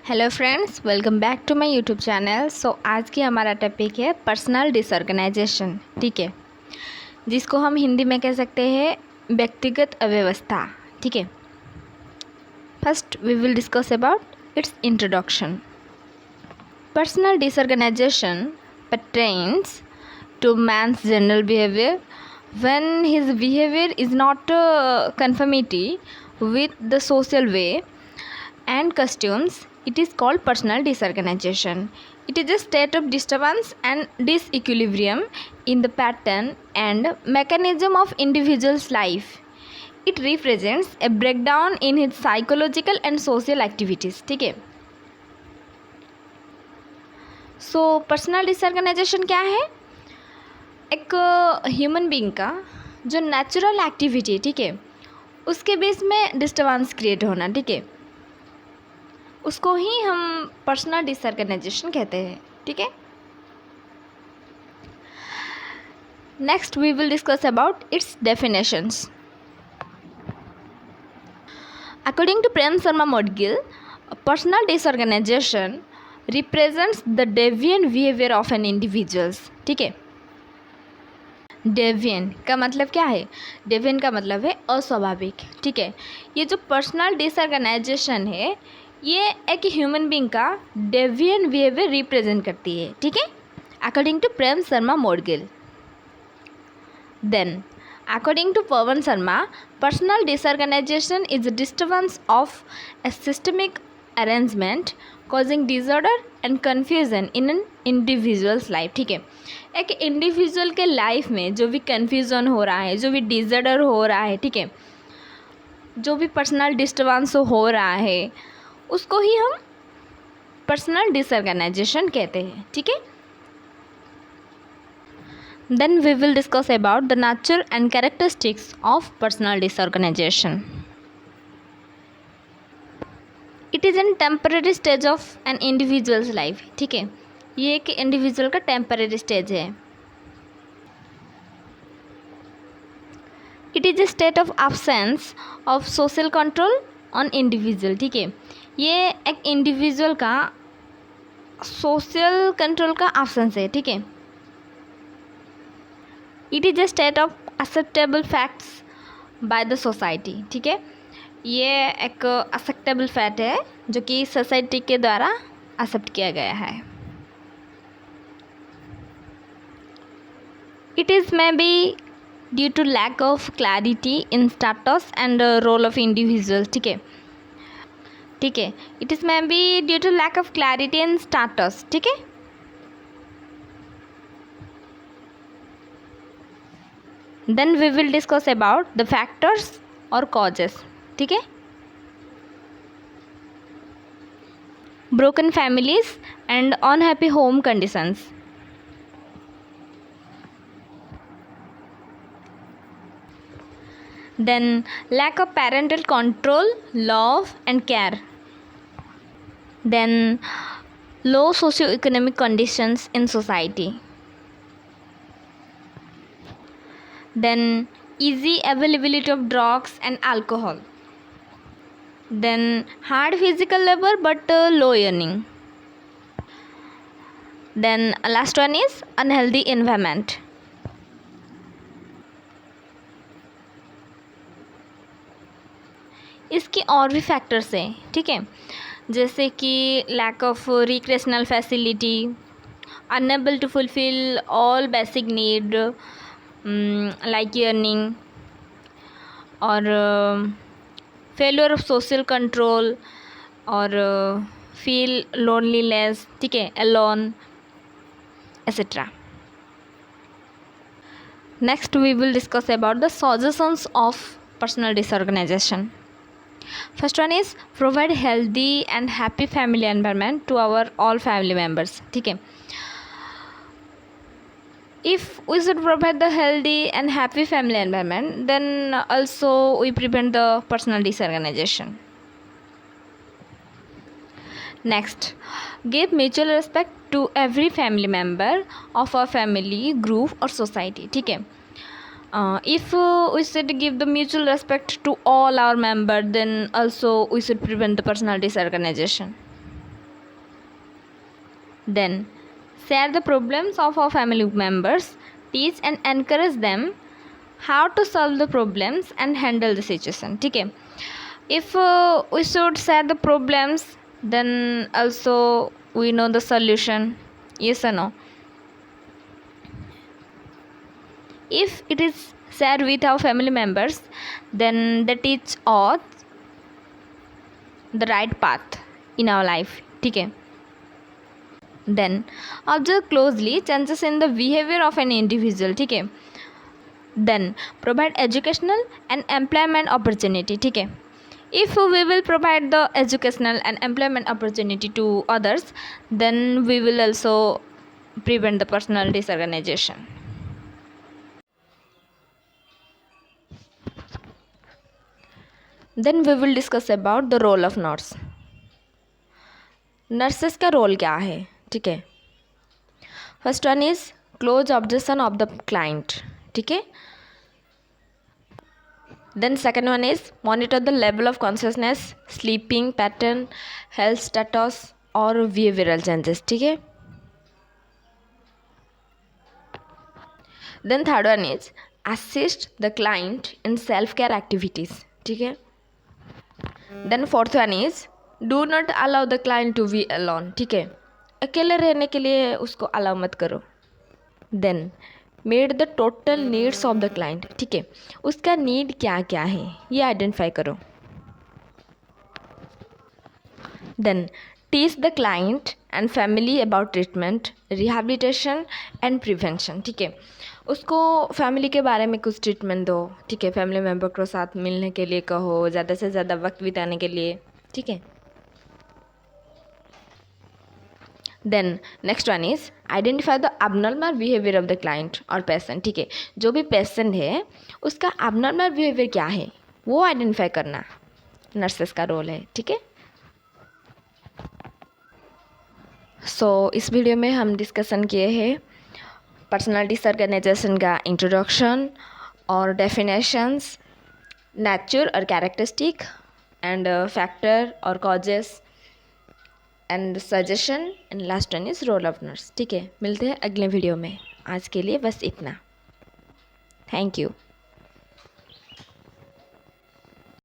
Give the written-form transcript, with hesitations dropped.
Hello friends, welcome back to my YouTube channel. So आज की हमारा टॉपिक है पर्सनल डिसऑर्गेनाइजेशन। ठीक है, जिसको हम हिंदी में कह सकते हैं व्यक्तिगत अव्यवस्था। ठीक है, first we will discuss about its introduction. Personal disorganization pertains to man's general behavior when his behavior is not conformity with the social way and customs. It is called personal disorganization. It is a state of disturbance and disequilibrium in the pattern and mechanism of individual's life. It represents a breakdown in his psychological and social activities. ठीक है, so personal disorganisation क्या है? एक human being का जो natural activity, ठीक है, उसके बेस में डिस्टर्बेंस क्रिएट होना, ठीक है, उसको ही हम पर्सनल डिसऑर्गेनाइजेशन कहते हैं। ठीक है, next we will discuss about its definitions. According to Prem Sharma Modgil, personal disorganization represents the deviant behaviour of an individuals. ठीक है, डेविएंट का मतलब क्या है? डेविएंट का मतलब है अस्वाभाविक। ठीक है, ये जो पर्सनल डिसऑर्गेनाइजेशन है ये एक ह्यूमन बीइंग का डेविएंट बिहेवियर रिप्रेजेंट करती है। ठीक है, according to Prem Sharma Modgil. Then according to Pawan Sharma, personal disorganization is a disturbance of a systemic arrangement causing disorder and confusion in an individual's life. ठीक है, एक इंडिविजुअल के लाइफ में जो भी कन्फ्यूज़न हो रहा है, जो भी डिसऑर्डर हो रहा है, ठीक है, जो भी पर्सनल डिस्टर्बेंस हो रहा है, उसको ही हम पर्सनल डिसऑर्गेनाइजेशन कहते हैं। ठीक है, then we will discuss about the nature and characteristics of personal disorganization. It is a temporary stage of an individual's life. ठीक है, ये एक इंडिविजुअल का टेम्पररी स्टेज है। It is a state of absence of social control on individual. ठीक है, ये एक इंडिविजुअल का सोशल कंट्रोल का absence है। ठीक है, it is a state of acceptable facts by the society. ठीक है, ये एक एक्सेप्टेबल फैक्ट है जो कि सोसाइटी के द्वारा एक्सेप्ट किया गया है। It is may be due to lack of clarity in status and role of individual. ठीक है, ठीक है, it is may be due to lack of clarity in status. ठीक है, then we will discuss about the factors or causes. ठीक है, broken families and unhappy home conditions. Then lack of parental control, love and care. Then low socio-economic conditions in society. Then easy availability of drugs and alcohol. Then hard physical labor but low earning. Then last one is unhealthy environment. इसके और भी factors हैं। ठीक है, जैसे कि lack of recreational facility, unable to fulfil all basic need like earning, और failure of social control, और फील लोनलीनेस, ठीक है, alone etcetera. Next we will discuss about the suggestions of personal disorganization. First one is provide healthy and happy family environment to our all family members. ठीक है, if we should provide the healthy and happy family environment, then also we prevent the personal disorganization. Next, give mutual respect to every family member of our family, group or society. ठीक है, if we should give the mutual respect to all our members, then also we should prevent the personal disorganization. Then share the problems of our family members, teach and encourage them how to solve the problems and handle the situation. ठीक है, if we should share the problems, then also we know the solution. Yes or no? If it is shared with our family members, then they teach us the right path in our life. ठीक है. Then observe closely changes in the behavior of an individual. ठीक है. Then provide educational and employment opportunity. ठीक है. If we will provide the educational and employment opportunity to others, then we will also prevent the personal disorganization. Then we will discuss about the role of nurse. Nurses का role क्या है? ठीक है. First one is close observation of the client. ठीक है. Then second one is monitor the level of consciousness, sleeping pattern, health status और behavioural changes. ठीक है. Then third one is assist the client in self care activities. ठीक है. Then fourth one is do not allow the client to be alone. ठीक है. अकेले रहने के लिए उसको अलाउ मत करो. Then meet the total needs of the client. ठीक है. उसका नीड क्या क्या है ये आइडेंटिफाई करो. Then teach the client and family about treatment, rehabilitation and prevention. ठीक है. उसको फैमिली के बारे में कुछ ट्रीटमेंट दो. ठीक है. फैमिली मेम्बर को साथ मिलने के लिए कहो, ज़्यादा से ज़्यादा वक्त बिताने के लिए. ठीक है. Then next one is identify the abnormal behaviour of the client और पेशेंट. ठीक है. जो भी पेशेंट है उसका abnormal बिहेवियर क्या है वो आइडेंटिफाई करना नर्सेस का रोल है. ठीक है. सो इस वीडियो में हम डिस्कशन किए हैं पर्सनल डिसऑर्गेनाइजेशन का इंट्रोडक्शन और डेफिनेशंस, नेचर और कैरेक्टरिस्टिक एंड फैक्टर और causes and suggestion and last one is role of nurse. ठीक है. मिलते हैं अगले वीडियो में. आज के लिए बस इतना. Thank you.